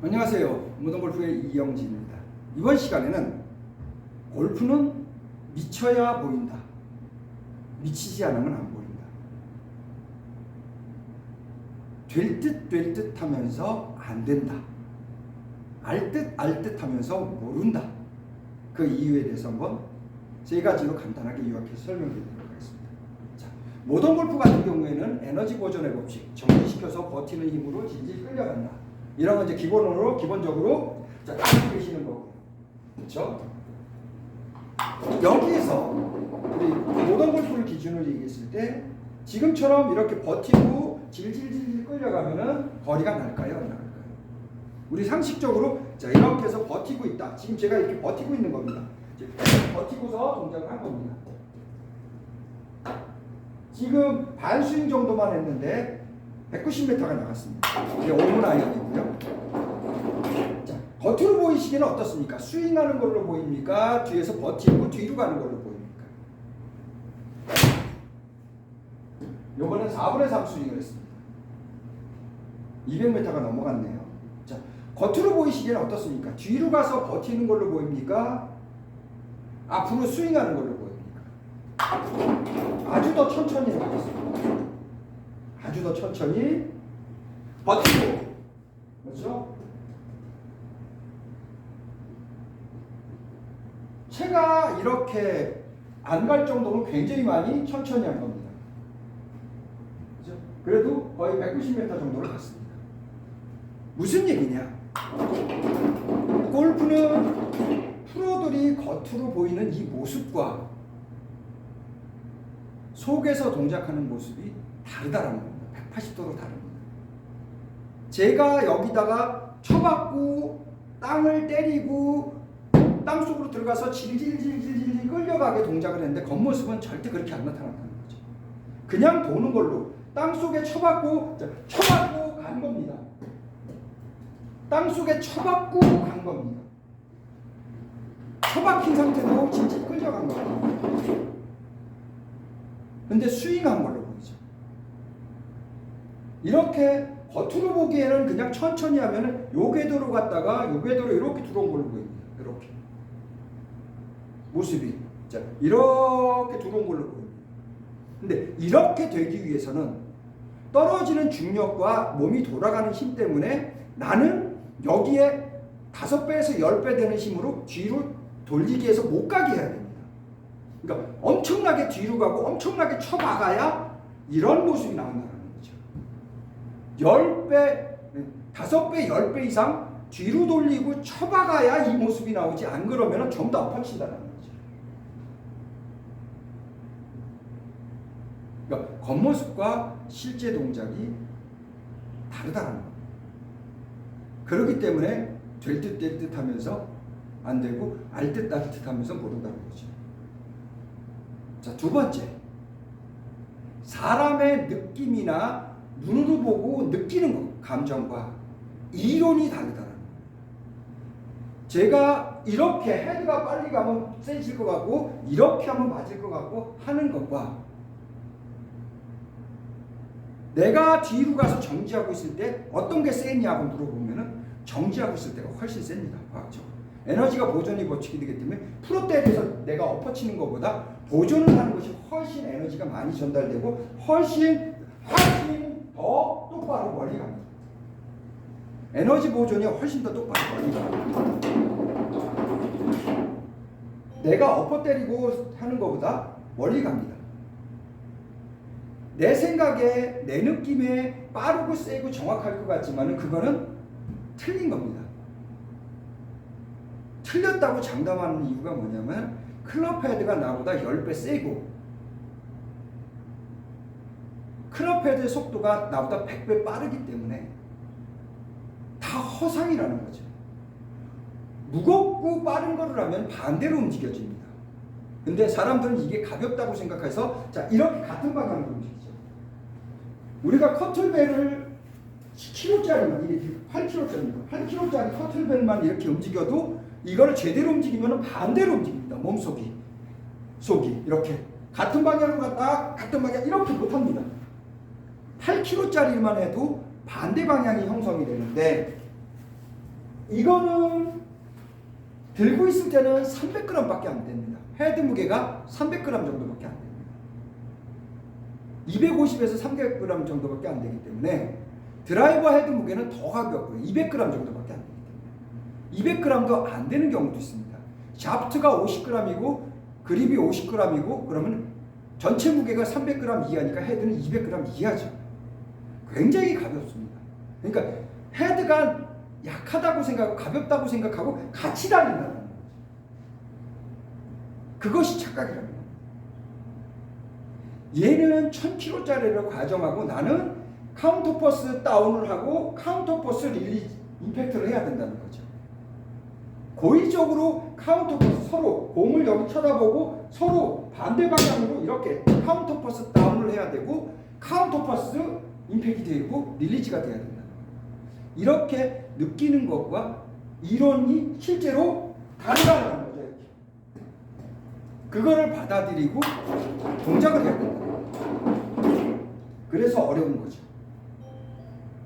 안녕하세요. 무덤골프의 이영진입니다. 이번 시간에는 골프는 미쳐야 보인다. 미치지 않으면 안 보인다. 될 듯 하면서 안 된다. 알 듯 하면서 모른다. 그 이유에 대해서 한번 세 가지로 간단하게 요약해서 설명드리도록 하겠습니다. 자, 모던 골프 같은 경우에는 에너지 보존의 법칙, 정지시켜서 버티는 힘으로 질질 끌려간다. 이런 건 이제 기본적으로 자, 딱 계시는 거고. 그렇죠? 여기에서 우리 모던 골프를 기준으로 얘기했을 때 지금처럼 이렇게 버티고 질질질 끌려가면은 거리가 날까요? 안 날까요? 우리 상식적으로 자, 이렇게 해서 버티고 있다. 지금 제가 이렇게 버티고 있는 겁니다. 버티고서 동작을 한 겁니다. 지금 반스윙 정도만 했는데 190m가 나갔습니다. 이게 오문 아이언이고요. 자, 겉으로 보이시기는 어떻습니까? 스윙하는 걸로 보입니까? 뒤에서 버티고 뒤로 가는 걸로 보입니까? 요거는 4분의 3 스윙을 했습니다. 200m가 넘어갔네요. 자, 겉으로 보이시기는 어떻습니까? 뒤로 가서 버티는 걸로 보입니까? 앞으로 스윙하는 걸로 보입니까? 아주 더 천천히 나갔습니다. 아주 더 천천히 버티고, 그렇죠? 채가 이렇게 안 갈 정도로 굉장히 많이 천천히 한 겁니다. 그렇죠? 그래도 거의 190m 정도를 갔습니다. 무슨 얘기냐? 골프는 프로들이 겉으로 보이는 이 모습과 속에서 동작하는 모습이 다르다라는 겁니다. 180도로 다릅니다. 제가 여기다가 쳐박고 땅을 때리고 땅속으로 들어가서 질질질질 끌려가게 동작을 했는데 겉모습은 절대 그렇게 안 나타난다는 거죠. 그냥 도는 걸로 땅속에 쳐박고 간 겁니다. 땅속에 쳐박고 간 겁니다. 쳐박힌 상태로 질질 끌려간 겁니다. 근데 스윙한 걸로 보이죠. 이렇게 겉으로 보기에는 그냥 천천히 하면은 요 궤도로 갔다가 요 궤도로 이렇게 들어온 걸로 보입니다. 이렇게 모습이 자 이렇게 들어온 걸로 보입니다. 근데 이렇게 되기 위해서는 떨어지는 중력과 몸이 돌아가는 힘 때문에 나는 여기에 5배에서 10배 되는 힘으로 뒤로 돌리기 위해서 못 가게 해야 됩니다. 그러니까 엄청나게 뒤로 가고 엄청나게 쳐박아야 이런 모습이 나온다는 거죠. 10배, 5배, 10배 이상 뒤로 돌리고 쳐박아야 이 모습이 나오지, 안 그러면 전부 다 엎어친다는 거죠. 그러니까 겉모습과 실제 동작이 다르다는 겁니다. 그렇기 때문에 될 듯 하면서 안 되고 알 듯 하면서 모른다는 거죠. 자, 두 번째, 사람의 느낌이나 눈으로 보고 느끼는 것, 감정과 이론이 다르다는 거예요. 제가 이렇게 헤드가 빨리 가면 세질 것 같고 이렇게 하면 맞을 것 같고 하는 것과 내가 뒤로 가서 정지하고 있을 때 어떤 게 세냐고 물어보면은 정지하고 있을 때가 훨씬 셉니다. 과학적으로. 에너지가 보존이 법칙이 되기 때문에 프로 때에 비해서 내가 엎어치는 것보다 보존을 하는 것이 훨씬 에너지가 많이 전달되고 훨씬 더 똑바로 멀리 갑니다. 에너지 보존이 훨씬 더 똑바로 멀리 갑니다. 내가 엎어 때리고 하는 것보다 멀리 갑니다. 내 생각에 내 느낌에 빠르고 세고 정확할 것 같지만 그거는 틀린 겁니다. 틀렸다고 장담하는 이유가 뭐냐면 클럽 헤드가 나보다 10배 세고 클럽 헤드의 속도가 나보다 100배 빠르기 때문에 다 허상이라는 거죠. 무겁고 빠른 거를 하면 반대로 움직여집니다. 근데 사람들은 이게 가볍다고 생각해서 자 이렇게 같은 방향으로 움직이죠. 우리가 커틀벨을 10kg짜리만, 이게 8kg짜리입니다. 8kg짜리 커틀벨만 이렇게 움직여도 이거를 제대로 움직이면 반대로 움직입니다. 몸속이. 속이. 이렇게. 같은 방향으로 갔다 같은 방향 이렇게 못합니다. 8kg짜리만 해도 반대 방향이 형성이 되는데 이거는 들고 있을 때는 300g밖에 안 됩니다. 헤드 무게가 300g 정도밖에 안 됩니다. 250에서 300g 정도밖에 안 되기 때문에 드라이버 헤드 무게는 더 가볍고요. 200g 정도밖에 안 되기 때문에 200g도 안 되는 경우도 있습니다. 샤프트가 50g이고 그립이 50g이고 그러면 전체 무게가 300g 이하니까 헤드는 200g 이하죠. 굉장히 가볍습니다. 그러니까 헤드가 약하다고 생각하고 가볍다고 생각하고 같이 달린다는 거죠. 그것이 착각이랍니다. 얘는 1000kg짜리를 가정하고 나는 카운터포스 다운을 하고 카운터포스 릴리즈 임팩트를 해야 된다는 거죠. 고의적으로 카운터포스 서로 공을 여기 쳐다보고 서로 반대 방향으로 이렇게 카운터포스 다운을 해야 되고 카운터포스 임팩트 되고 릴리즈가 돼야 된다는 거예요. 이렇게 느끼는 것과 이론이 실제로 다르다는 거죠. 이렇게. 그거를 받아들이고 동작을 해야 된다. 그래서 어려운 거죠.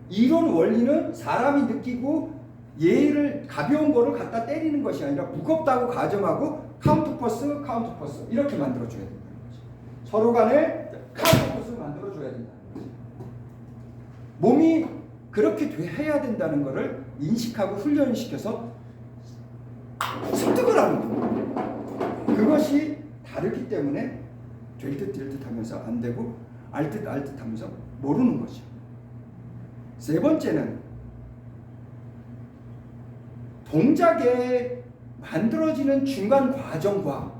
이론 원리는 사람이 느끼고 얘를 가벼운 거를 갖다 때리는 것이 아니라 무겁다고 가정하고 카운터포스 이렇게 만들어줘야 된다는 거죠. 서로 간에 카운터포스를 만들어줘야 된다는 거죠. 몸이 그렇게 해야 된다는 것을 인식하고 훈련시켜서 습득을 하는 겁니다. 그것이 다르기 때문에 될 듯 될 듯 하면서 안 되고 알 듯 하면서 모르는 거죠. 세 번째는 동작에 만들어지는 중간 과정과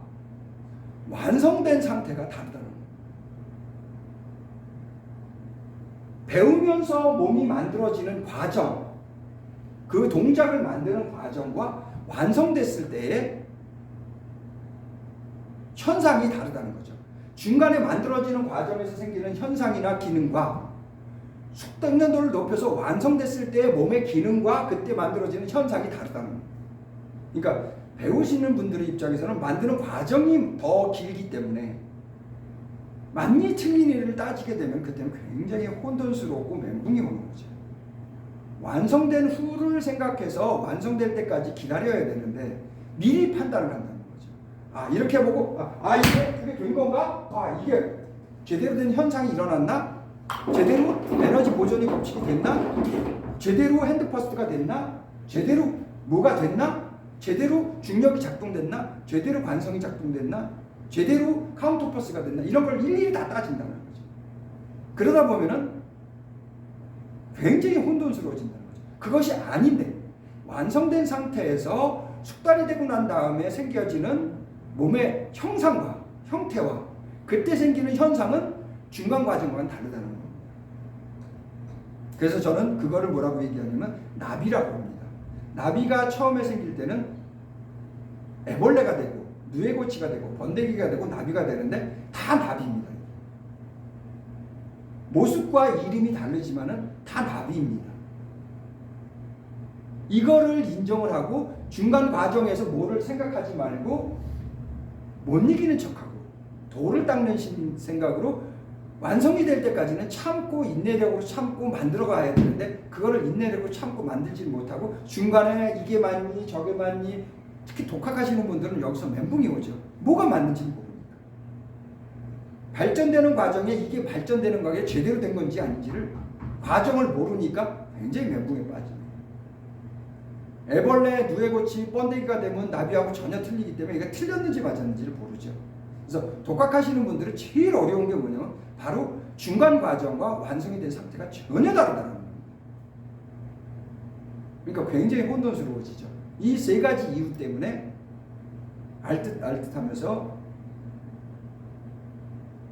완성된 상태가 다르다는 거예요. 배우면서 몸이 만들어지는 과정, 그 동작을 만드는 과정과 완성됐을 때의 현상이 다르다는 거죠. 중간에 만들어지는 과정에서 생기는 현상이나 기능과 숙당년도를 높여서 완성됐을 때의 몸의 기능과 그때 만들어지는 현상이 다르다는 거예요. 그러니까 배우시는 분들의 입장에서는 만드는 과정이 더 길기 때문에 맞니 틀리니를 따지게 되면 그때는 굉장히 혼돈스럽고 멘붕이 오는 거죠. 완성된 후를 생각해서 완성될 때까지 기다려야 되는데 미리 판단을 한다는 거죠. 아, 이렇게 보고 이게 그게 된 건가? 이게 제대로 된 현상이 일어났나? 제대로 에너지 보존이 법칙이 됐나? 제대로 핸드 퍼스트가 됐나? 제대로 뭐가 됐나? 제대로 중력이 작동됐나? 제대로 관성이 작동됐나? 제대로 카운터퍼스가 됐나? 이런 걸 일일이 다 따진다는 거죠. 그러다 보면은 굉장히 혼돈스러워진다는 거죠. 그것이 아닌데 완성된 상태에서 숙달이 되고 난 다음에 생겨지는 몸의 형상과 형태와 그때 생기는 현상은 중간 과정과는 다르다는 겁니다. 그래서 저는 그거를 뭐라고 얘기하냐면 나비라고 합니다. 나비가 처음에 생길 때는 애벌레가 되고 누에고치가 되고 번데기가 되고 나비가 되는데 다 나비입니다. 모습과 이름이 다르지만은 다 나비입니다. 이거를 인정을 하고 중간 과정에서 뭐를 생각하지 말고 못 이기는 척하고 돌을 닦는 생각으로 완성이 될 때까지는 참고 인내력으로 참고 만들어 가야 되는데 그거를 인내력으로 참고 만들지 못하고 중간에 이게 맞니 저게 맞니 특히 독학하시는 분들은 여기서 멘붕이 오죠. 뭐가 맞는지 모릅니다. 발전되는 과정에 이게 발전되는 과정에 제대로 된 건지 아닌지를 과정을 모르니까 굉장히 멘붕에 빠집니다. 애벌레, 누에고치, 번데기가 되면 나비하고 전혀 틀리기 때문에 이게 틀렸는지 맞았는지를 모르죠. 그래서 독학하시는 분들은 제일 어려운 게 뭐냐면 바로 중간 과정과 완성이 된 상태가 전혀 다르다는 겁니다. 그러니까 굉장히 혼돈스러워지죠. 이 세 가지 이유 때문에 알 듯 하면서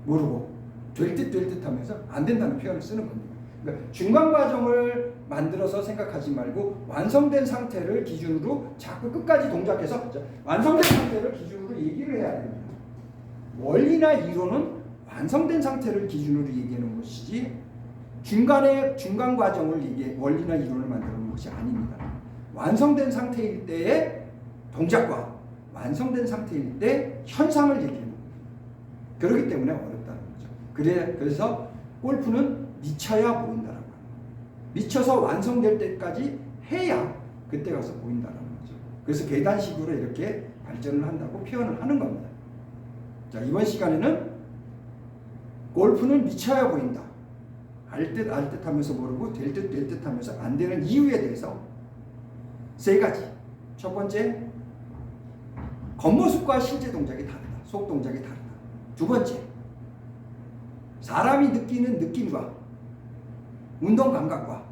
모르고 될 듯 하면서 안 된다는 표현을 쓰는 겁니다. 그러니까 중간 과정을 만들어서 생각하지 말고 완성된 상태를 기준으로 자꾸 끝까지 동작해서 완성된 상태를 기준으로 얘기를 해야 됩니다. 원리나 이론은 완성된 상태를 기준으로 얘기하는 것이지 중간 과정을 원리나 이론을 만드는 것이 아닙니다. 완성된 상태일 때의 동작과 완성된 상태일 때 현상을 얘기하는 겁니다. 그렇기 때문에 어렵다는 거죠. 그래서 골프는 미쳐야 모른다라고 합니다. 미쳐서 완성될 때까지 해야 그때 가서 보인다는 거죠. 그래서 계단식으로 이렇게 발전을 한다고 표현을 하는 겁니다. 자, 이번 시간에는 골프는 미쳐야 보인다. 알 듯 하면서 모르고 될 듯 하면서 안 되는 이유에 대해서 세 가지. 첫 번째, 겉모습과 실제 동작이 다르다. 속 동작이 다르다. 두 번째, 사람이 느끼는 느낌과 운동 감각과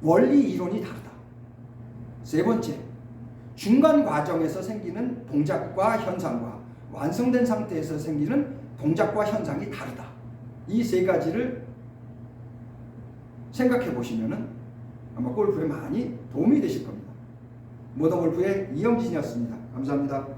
원리 이론이 다르다. 세 번째, 중간 과정에서 생기는 동작과 현상과 완성된 상태에서 생기는 동작과 현상이 다르다. 이 세 가지를 생각해 보시면은 아마 골프에 많이 도움이 되실 겁니다. 모던 골프의 이영진이었습니다. 감사합니다.